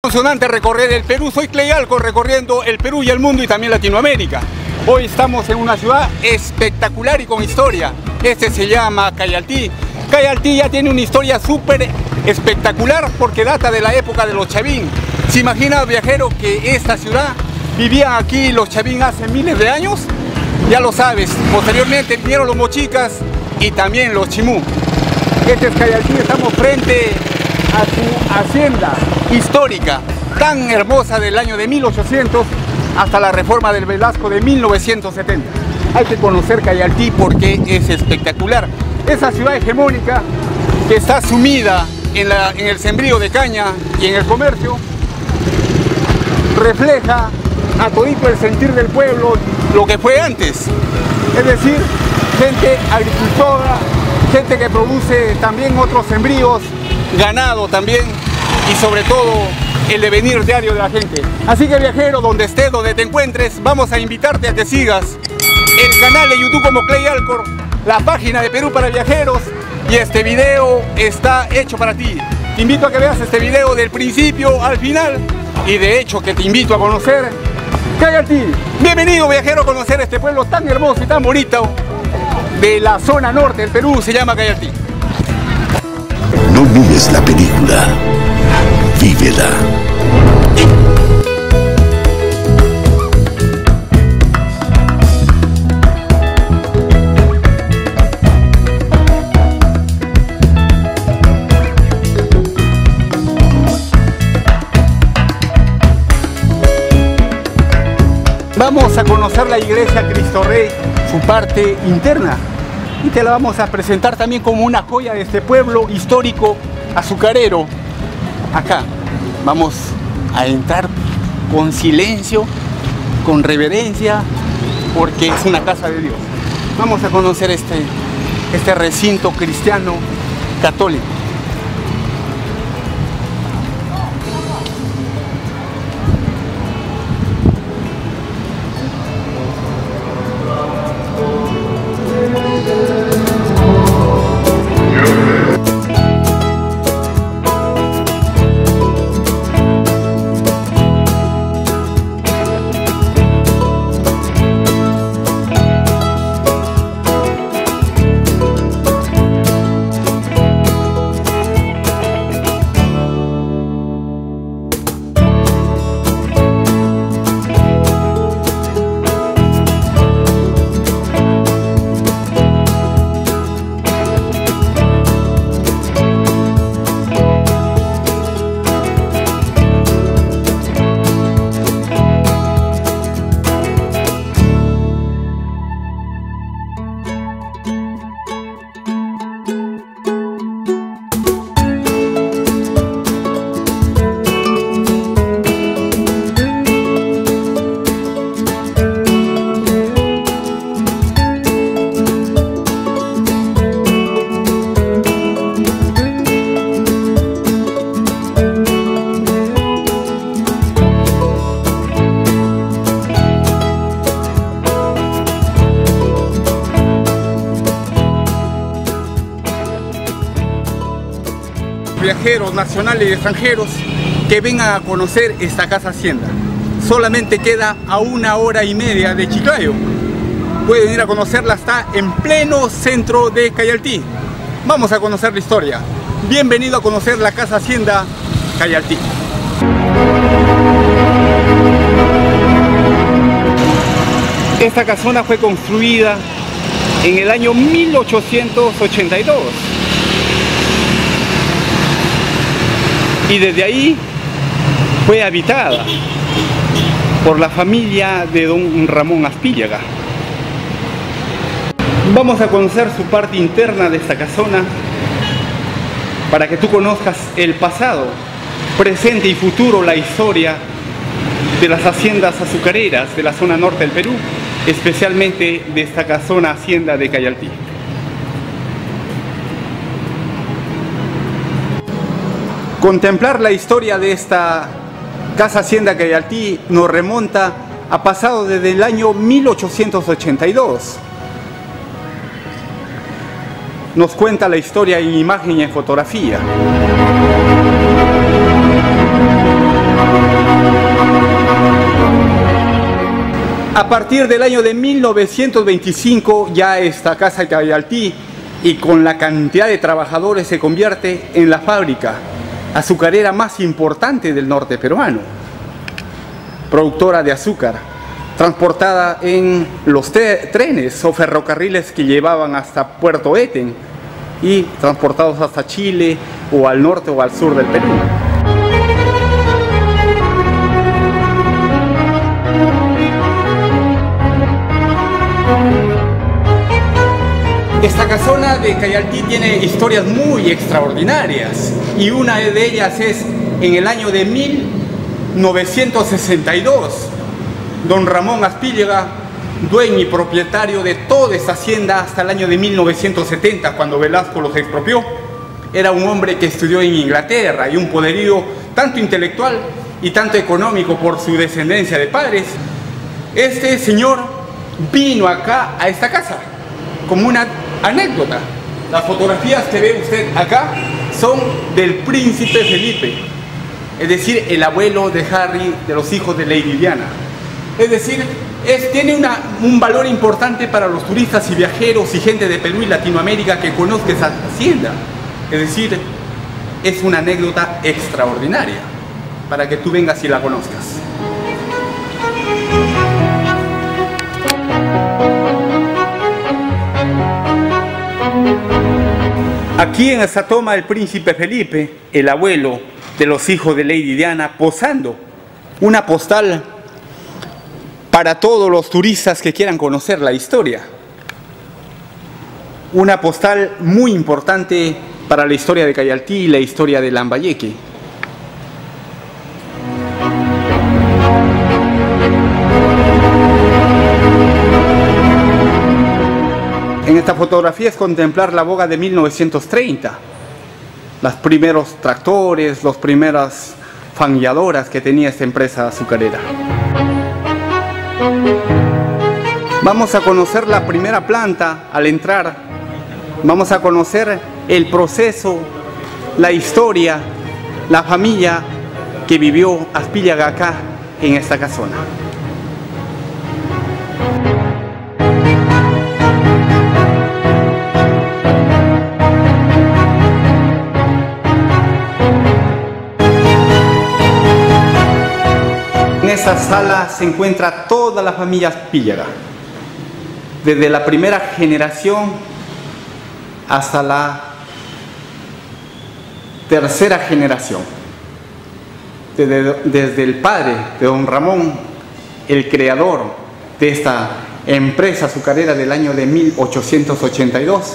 Emocionante recorrer el Perú. Soy Clay Alcor, recorriendo el Perú y el mundo y también Latinoamérica. Hoy estamos en una ciudad espectacular y con historia. Este se llama Cayaltí. Cayaltí ya tiene una historia súper espectacular porque data de la época de los Chavín. ¿Se imagina, viajero, que esta ciudad vivían aquí los Chavín hace miles de años? Ya lo sabes, posteriormente vinieron los mochicas y también los chimú. Este es Cayaltí, estamos frente a su hacienda histórica, tan hermosa del año de 1800 hasta la reforma del Velasco de 1970. Hay que conocer Cayaltí porque es espectacular. Esa ciudad hegemónica que está sumida en el sembrío de caña y en el comercio, refleja a todito el sentir del pueblo, lo que fue antes. Es decir, gente agricultora, gente que produce también otros sembríos, ganado también, y sobre todo el devenir diario de la gente. Así que, viajero, donde estés, donde te encuentres, vamos a invitarte a que sigas el canal de YouTube como Clay Alcor, la página de Perú para Viajeros, y este video está hecho para ti. Te invito a que veas este video del principio al final, y de hecho que te invito a conocer Cayaltí. Bienvenido, viajero, a conocer este pueblo tan hermoso y tan bonito de la zona norte del Perú. Se llama Cayaltí. No mires la película, vívela. Vamos a conocer la iglesia Cristo Rey, su parte interna, y te la vamos a presentar también como una joya de este pueblo histórico azucarero. Acá vamos a entrar con silencio, con reverencia, porque es una casa de Dios. Vamos a conocer este recinto cristiano católico. Viajeros nacionales y extranjeros que vengan a conocer esta casa hacienda. Solamente queda a 1 hora y media de Chiclayo. Pueden ir a conocerla, está en pleno centro de Cayaltí. Vamos a conocer la historia. Bienvenido a conocer la casa hacienda Cayaltí. Esta casona fue construida en el año 1882. Y desde ahí fue habitada por la familia de don Ramón Aspíllaga. Vamos a conocer su parte interna de esta casona para que tú conozcas el pasado, presente y futuro, la historia de las haciendas azucareras de la zona norte del Perú, especialmente de esta casona hacienda de Cayaltí. Contemplar la historia de esta casa hacienda Cayaltí nos remonta a pasado desde el año 1882. Nos cuenta la historia en imagen y en fotografía. A partir del año de 1925 ya esta casa de Cayaltí, y con la cantidad de trabajadores, se convierte en la fábrica azucarera más importante del norte peruano, productora de azúcar, transportada en los trenes o ferrocarriles que llevaban hasta Puerto Eten y transportados hasta Chile o al norte o al sur del Perú. Esta casona de Cayaltí tiene historias muy extraordinarias, y una de ellas es en el año de 1962. Don Ramón Aspíllega, dueño y propietario de toda esta hacienda hasta el año de 1970, cuando Velasco los expropió, era un hombre que estudió en Inglaterra y un poderío tanto intelectual y tanto económico por su descendencia de padres. Este señor vino acá a esta casa como una anécdota. Las fotografías que ve usted acá son del príncipe Felipe, es decir, el abuelo de Harry, de los hijos de Lady Diana. Es decir, tiene un valor importante para los turistas y viajeros y gente de Perú y Latinoamérica que conozca esa hacienda. Es decir, es una anécdota extraordinaria para que tú vengas y la conozcas. Aquí en esta toma el príncipe Felipe, el abuelo de los hijos de Lady Diana, posando una postal para todos los turistas que quieran conocer la historia. Una postal muy importante para la historia de Cayaltí y la historia de Lambayeque. En esta fotografía es contemplar la boga de 1930, los primeros tractores, las primeras fangueadoras que tenía esta empresa azucarera. Vamos a conocer la primera planta al entrar, vamos a conocer el proceso, la historia, la familia que vivió Aspíllega acá en esta casona. En esta sala se encuentra toda la familia Aspíllega, desde la primera generación hasta la tercera generación. Desde el padre de don Ramón, el creador de esta empresa azucarera del año de 1882,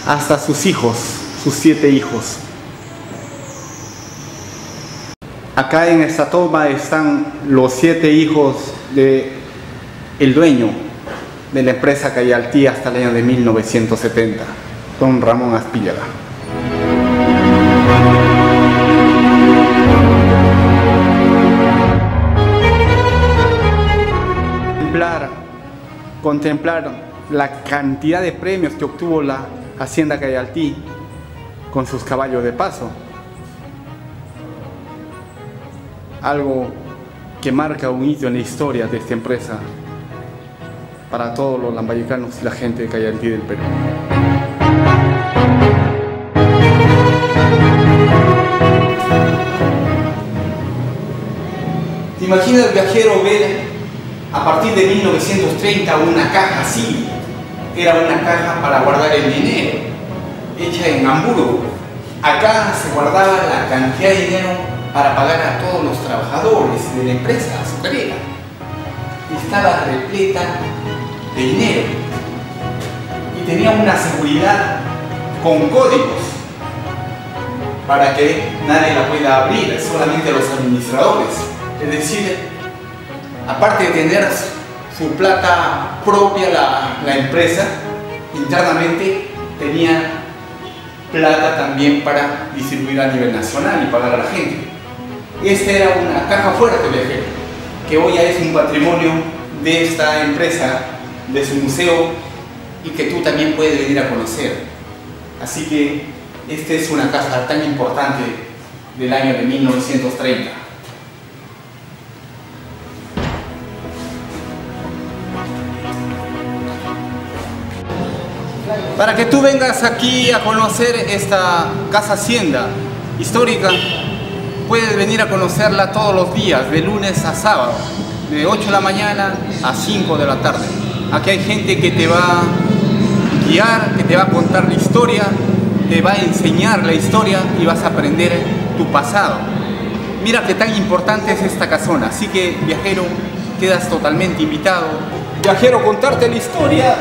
hasta sus hijos, sus 7 hijos. Acá en esta toma están los 7 hijos del dueño de la empresa Cayaltí hasta el año de 1970, don Ramón Aspíllega. Contemplar la cantidad de premios que obtuvo la hacienda Cayaltí con sus caballos de paso. Algo que marca un hito en la historia de esta empresa para todos los lambayecanos y la gente de Cayaltí del Perú. ¿Te imaginas, viajero, ver a partir de 1930 una caja así? Era una caja para guardar el dinero, hecha en Hamburgo. Acá se guardaba la cantidad de dinero para pagar a todos los trabajadores de la empresa azucarera. Estaba repleta de dinero y tenía una seguridad con códigos para que nadie la pueda abrir, solamente los administradores. Es decir, aparte de tener su plata propia la empresa, internamente tenía plata también para distribuir a nivel nacional y pagar a la gente. Esta era una caja fuerte, viajero, que hoy ya es un patrimonio de esta empresa, de su museo, y que tú también puedes venir a conocer. Así que esta es una caja tan importante del año de 1930. Para que tú vengas aquí a conocer esta casa hacienda histórica, puedes venir a conocerla todos los días, de lunes a sábado, de 8 de la mañana a 5 de la tarde. Aquí hay gente que te va a guiar, que te va a contar la historia, te va a enseñar la historia y vas a aprender tu pasado. Mira qué tan importante es esta casona, así que viajero, quedas totalmente invitado. Viajero, contarte la historia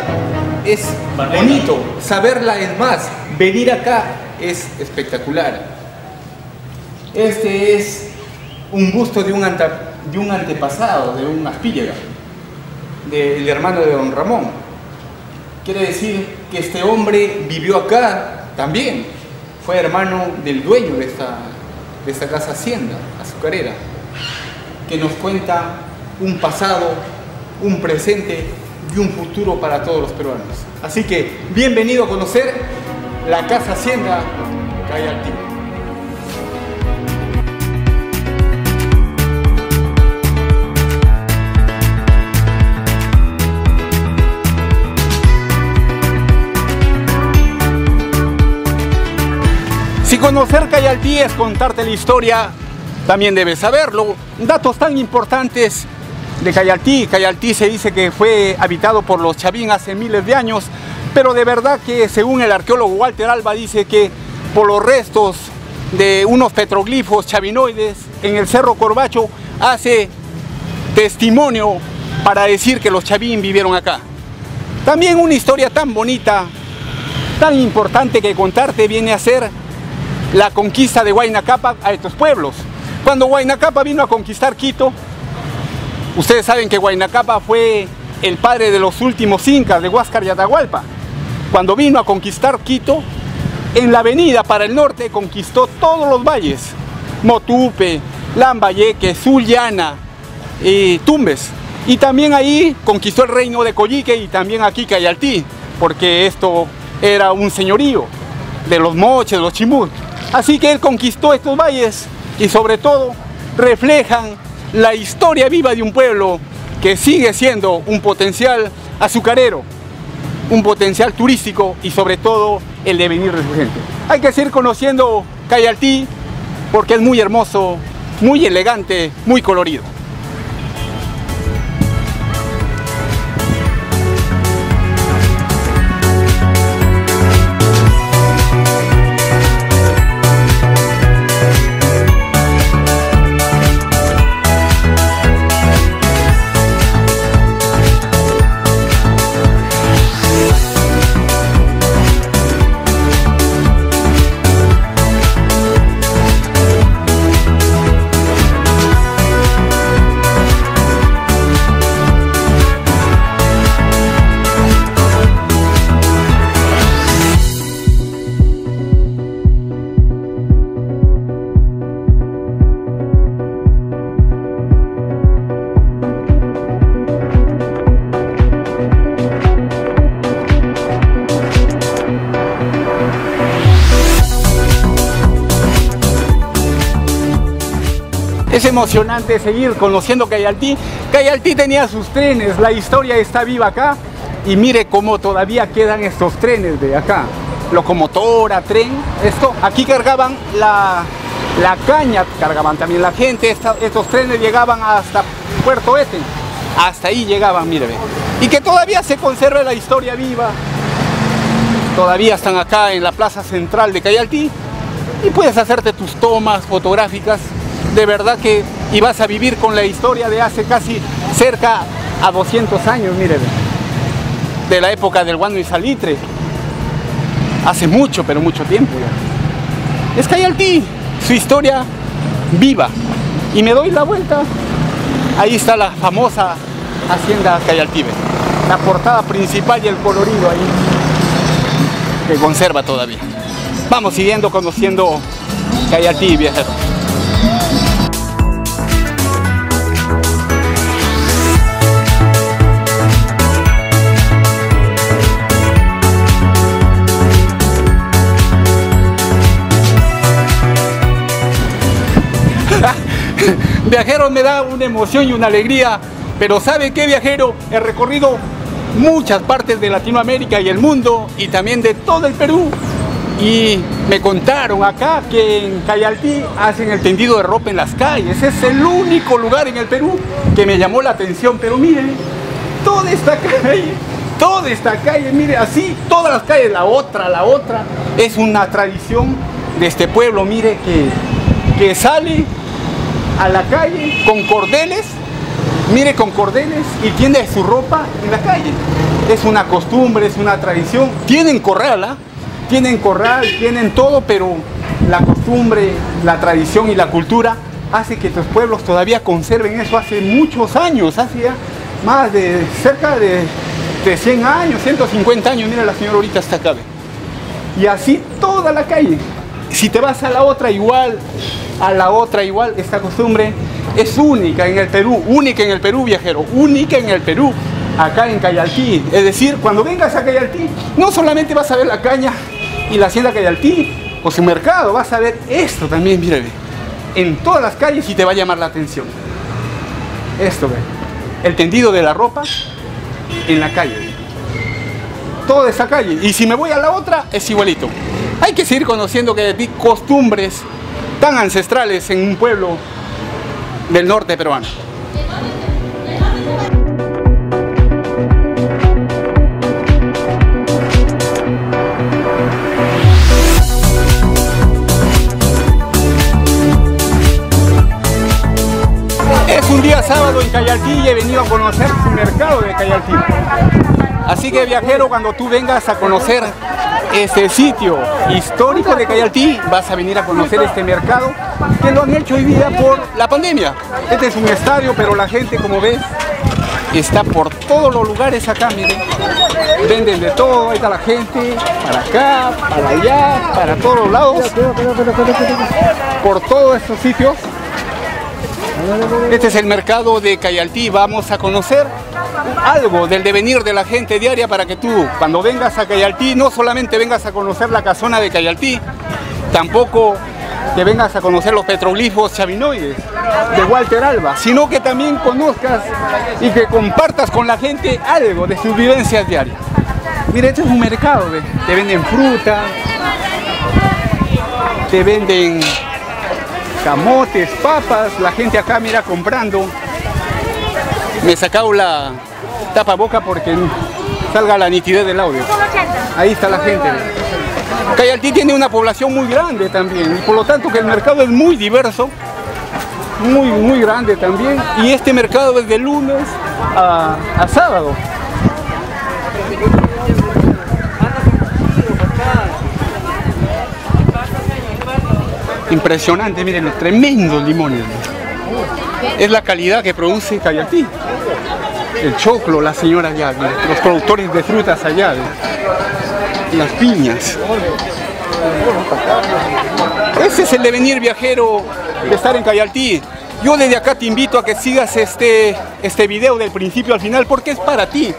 es bonito, saberla es más, venir acá es espectacular. Este es un busto de un antepasado, de un Aspíllaga, del hermano de don Ramón. Quiere decir que este hombre vivió acá también, fue hermano del dueño de esta casa hacienda azucarera, que nos cuenta un pasado, un presente y un futuro para todos los peruanos. Así que bienvenido a conocer la casa hacienda Cayaltí. Si conocer Cayaltí es contarte la historia, también debes saberlo. Datos tan importantes de Cayaltí. Cayaltí se dice que fue habitado por los chavín hace miles de años, pero de verdad que según el arqueólogo Walter Alba dice que por los restos de unos petroglifos chavinoides en el Cerro Corbacho hace testimonio para decir que los chavín vivieron acá. También una historia tan bonita, tan importante que contarte viene a ser la conquista de Huayna Cápac a estos pueblos. Cuando Huayna Cápac vino a conquistar Quito, ustedes saben que Huayna Cápac fue el padre de los últimos incas de Huáscar y Atahualpa. Cuando vino a conquistar Quito, en la avenida para el norte conquistó todos los valles, Motupe, Lambayeque, Sullana y Tumbes. Y también ahí conquistó el reino de Coyique y también aquí Cayaltí, porque esto era un señorío de los moches, de los chimús. Así que él conquistó estos valles y sobre todo reflejan la historia viva de un pueblo que sigue siendo un potencial azucarero, un potencial turístico y sobre todo el devenir de su gente. Hay que seguir conociendo Cayaltí porque es muy hermoso, muy elegante, muy colorido. Es emocionante seguir conociendo Cayaltí. Cayaltí tenía sus trenes, la historia está viva acá y mire cómo todavía quedan estos trenes de acá. Locomotora, tren, esto, aquí cargaban la caña, cargaban también la gente, estos trenes llegaban hasta Puerto Ete, hasta ahí llegaban, mire. Y que todavía se conserva la historia viva, todavía están acá en la plaza central de Cayaltí y puedes hacerte tus tomas fotográficas. De verdad que y vas a vivir con la historia de hace casi cerca a 200 años, mire, de la época del guano y salitre, hace mucho, pero mucho tiempo ya. Es Cayaltí, su historia viva. Y me doy la vuelta, ahí está la famosa hacienda Cayaltí, la portada principal y el colorido ahí, que conserva todavía. Vamos siguiendo conociendo Cayaltí, viajero. Viajero, me da una emoción y una alegría, pero ¿sabe qué, viajero? El recorrido muchas partes de Latinoamérica y el mundo, y también de todo el Perú. Y me contaron acá que en Cayaltí hacen el tendido de ropa en las calles. Es el único lugar en el Perú que me llamó la atención. Pero miren, toda esta calle, mire, así, todas las calles, la otra, es una tradición de este pueblo, mire, que sale a la calle con cordeles, mire, con cordeles, y tiende su ropa en la calle. Es una costumbre, es una tradición. Tienen corral, ¿ah? Tienen corral, tienen todo, pero la costumbre, la tradición y la cultura hace que estos pueblos todavía conserven eso hace muchos años, hace ya más de cerca de 100 años, 150 años. Mira, la señora ahorita está acá, ¿ve? Y así toda la calle. Si te vas a la otra igual, esta costumbre es única en el Perú, viajero, única en el Perú, acá en Cayaltí. Es decir, cuando vengas a Cayaltí, no solamente vas a ver la caña y la hacienda Cayaltí o su mercado, vas a ver esto también, mire, en todas las calles, y te va a llamar la atención. Esto, ve, el tendido de la ropa en la calle, toda esa calle. Y si me voy a la otra, es igualito. Hay que seguir conociendo Cayaltí, costumbres tan ancestrales en un pueblo del norte peruano. Es un día sábado en Cayaltí y he venido a conocer su mercado de Cayaltí. Así que, viajero, cuando tú vengas a conocer este sitio histórico de Cayaltí, vas a venir a conocer este mercado que lo han hecho hoy día por la pandemia. Este es un estadio, pero la gente, como ves, está por todos los lugares acá, miren. Venden de todo, ahí está la gente, para acá, para allá, para todos los lados, por todos estos sitios. Este es el mercado de Cayaltí. Vamos a conocer algo del devenir de la gente diaria para que tú, cuando vengas a Cayaltí, no solamente vengas a conocer la casona de Cayaltí, tampoco que vengas a conocer los petroglifos chavinoides de Walter Alba, sino que también conozcas y que compartas con la gente algo de sus vivencias diarias. Mira, este es un mercado, ¿ves? Te venden fruta, te venden camotes, papas, la gente acá, mira, comprando. Me he sacado la tapaboca porque salga la nitidez del audio. Ahí está la gente. Cayaltí tiene una población muy grande también, y por lo tanto que el mercado es muy diverso, muy grande también, y este mercado es de lunes a sábado. Impresionante, miren los tremendos limones. Es la calidad que produce Cayaltí. El choclo, la señora allá, los productores de frutas allá, las piñas. Ese es el devenir, viajero, de estar en Cayaltí. Yo desde acá te invito a que sigas este video del principio al final, porque es para ti,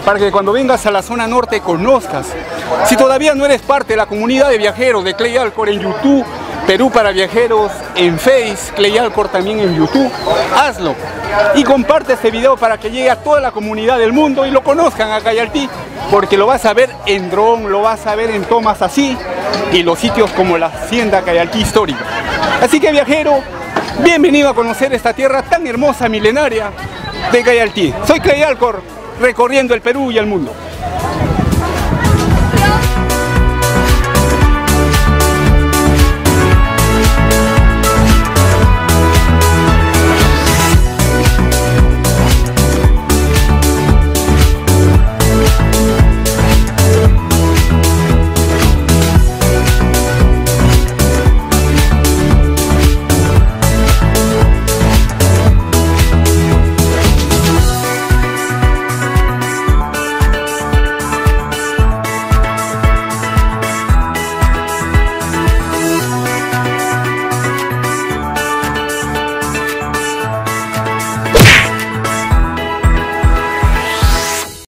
para que cuando vengas a la zona norte conozcas. Si todavía no eres parte de la comunidad de viajeros de Clay Alcor en YouTube, Perú para Viajeros en Face, Clay Alcor también en YouTube, hazlo y comparte este video para que llegue a toda la comunidad del mundo y lo conozcan a Cayaltí, porque lo vas a ver en dron, lo vas a ver en tomas así, y los sitios como la hacienda Cayaltí histórica. Así que, viajero, bienvenido a conocer esta tierra tan hermosa, milenaria de Cayaltí. Soy Clay Alcor, recorriendo el Perú y el mundo.